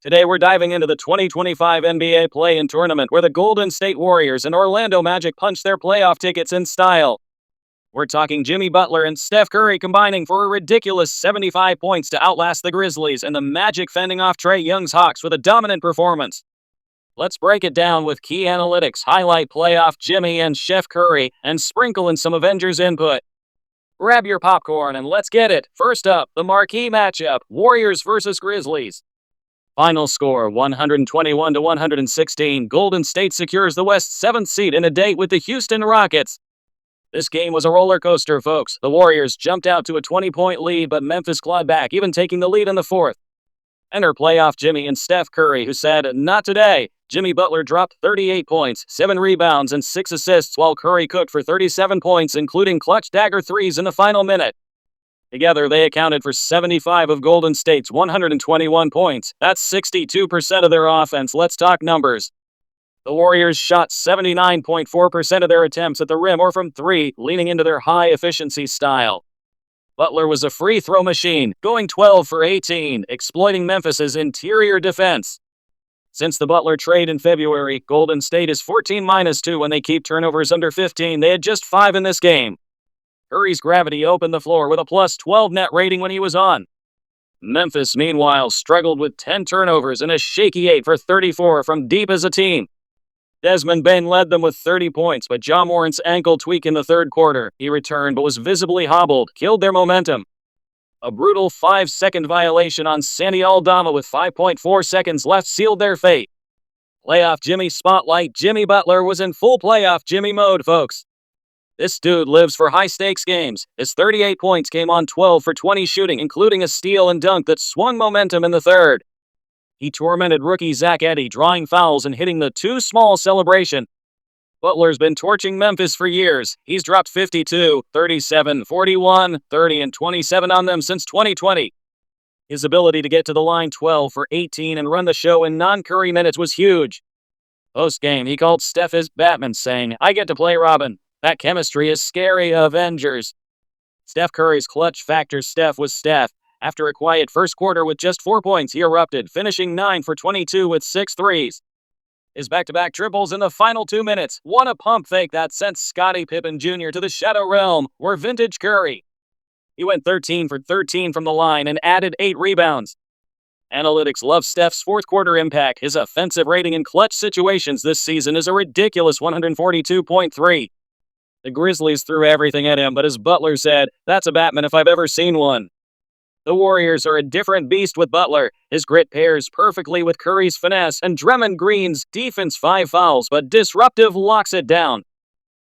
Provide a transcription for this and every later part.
Today we're diving into the 2025 NBA Play-In Tournament where the Golden State Warriors and Orlando Magic punch their playoff tickets in style. We're talking Jimmy Butler and Steph Curry combining for a ridiculous 75 points to outlast the Grizzlies and the Magic fending off Trae Young's Hawks with a dominant performance. Let's break it down with key analytics, highlight playoff Jimmy and Chef Curry, and sprinkle in some Avengers input. Grab your popcorn and let's get it. First up, the marquee matchup, Warriors vs. Grizzlies. Final score 121-116. Golden State secures the West's 7th seed in a date with the Houston Rockets. This game was a roller coaster, folks. The Warriors jumped out to a 20-point lead, but Memphis clawed back, even taking the lead in the fourth. Enter playoff Jimmy and Steph Curry, who said, "Not today." Jimmy Butler dropped 38 points, 7 rebounds, and 6 assists, while Curry cooked for 37 points, including clutch dagger threes in the final minute. Together, they accounted for 75 of Golden State's 121 points. That's 62% of their offense. Let's talk numbers. The Warriors shot 79.4% of their attempts at the rim or from three, leaning into their high-efficiency style. Butler was a free throw machine, going 12 for 18, exploiting Memphis's interior defense. Since the Butler trade in February, Golden State is 14-2 when they keep turnovers under 15. They had just 5 in this game. Curry's gravity opened the floor with a plus 12 net rating when he was on. Memphis, meanwhile, struggled with 10 turnovers and a shaky 8 for 34 from deep as a team. Desmond Bane led them with 30 points, but Ja Morant's ankle tweak in the third quarter. He returned but was visibly hobbled, killed their momentum. A brutal 5-second violation on Santi Aldama with 5.4 seconds left sealed their fate. Playoff Jimmy spotlight. Jimmy Butler was in full playoff Jimmy mode, folks. This dude lives for high-stakes games. His 38 points came on 12 for 20 shooting, including a steal and dunk that swung momentum in the third. He tormented rookie Zach Edey, drawing fouls and hitting the too small celebration. Butler's been torching Memphis for years. He's dropped 52, 37, 41, 30, and 27 on them since 2020. His ability to get to the line 12 for 18 and run the show in non-Curry minutes was huge. Post-game, he called Steph his Batman, saying, "I get to play Robin. That chemistry is scary, Avengers." Steph Curry's clutch factor. Steph was Steph. After a quiet first quarter with just 4 points, he erupted, finishing 9 for 22 with 6 threes. His back-to-back triples in the final 2 minutes. What a pump fake that sent Scottie Pippen Jr. to the Shadow Realm, were vintage Curry. He went 13 for 13 from the line and added 8 rebounds. Analytics love Steph's fourth quarter impact. His offensive rating in clutch situations this season is a ridiculous 142.3. The Grizzlies threw everything at him, but as Butler said, "That's a Batman if I've ever seen one." The Warriors are a different beast with Butler. His grit pairs perfectly with Curry's finesse, and Draymond Green's defense 5 fouls, but disruptive locks it down.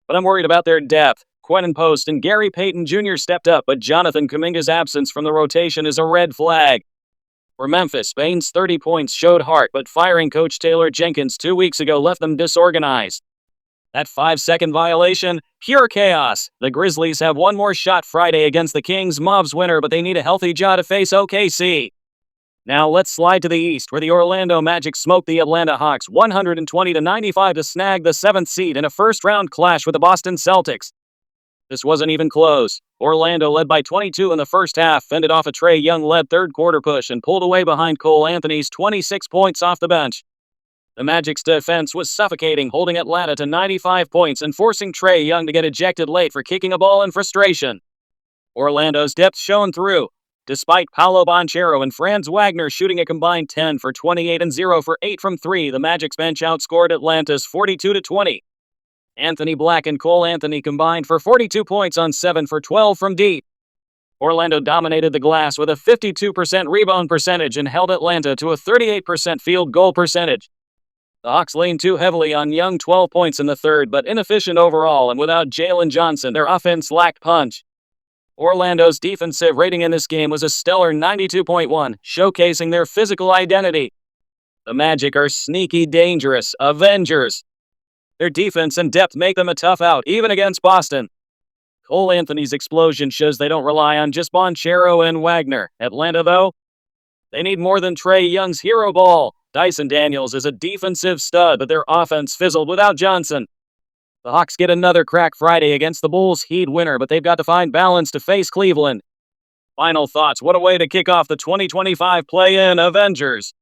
But I'm worried about their depth. Quentin Post and Gary Payton Jr. stepped up, but Jonathan Kuminga's absence from the rotation is a red flag. For Memphis, Bane's 30 points showed heart, but firing coach Taylor Jenkins 2 weeks ago left them disorganized. That 5-second violation, pure chaos. The Grizzlies have one more shot Friday against the Kings. Mavs winner, but they need a healthy Ja to face OKC. Now let's slide to the East, where the Orlando Magic smoked the Atlanta Hawks 120-95 to snag the 7th seed in a first-round clash with the Boston Celtics. This wasn't even close. Orlando led by 22 in the first half, fended off a Trae Young-led third-quarter push, and pulled away behind Cole Anthony's 26 points off the bench. The Magic's defense was suffocating, holding Atlanta to 95 points and forcing Trae Young to get ejected late for kicking a ball in frustration. Orlando's depth shone through. Despite Paolo Banchero and Franz Wagner shooting a combined 10 for 28 and 0 for 8 from 3, the Magic's bench outscored Atlanta's 42-20. Anthony Black and Cole Anthony combined for 42 points on 7 for 12 from deep. Orlando dominated the glass with a 52% rebound percentage and held Atlanta to a 38% field goal percentage. The Hawks leaned too heavily on Young, 12 points in the third, but inefficient overall, and without Jalen Johnson, their offense lacked punch. Orlando's defensive rating in this game was a stellar 92.1, showcasing their physical identity. The Magic are sneaky dangerous Avengers. Their defense and depth make them a tough out, even against Boston. Cole Anthony's explosion shows they don't rely on just Banchero and Wagner. Atlanta, though, they need more than Trae Young's hero ball. Dyson Daniels is a defensive stud, but their offense fizzled without Johnson. The Hawks get another crack Friday against the Bulls. Heat winner, but they've got to find balance to face Cleveland. Final thoughts. What a way to kick off the 2025 Play-In Avengers.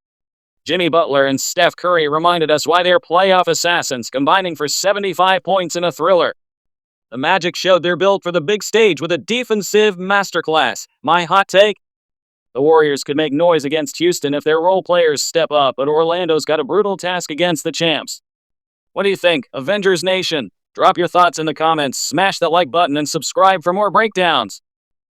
Jimmy Butler and Steph Curry reminded us why they're playoff assassins, combining for 75 points in a thriller. The Magic showed they're built for the big stage with a defensive masterclass. My hot take? The Warriors could make noise against Houston if their role players step up, but Orlando's got a brutal task against the champs. What do you think, Avengers Nation? Drop your thoughts in the comments, smash that like button, and subscribe for more breakdowns.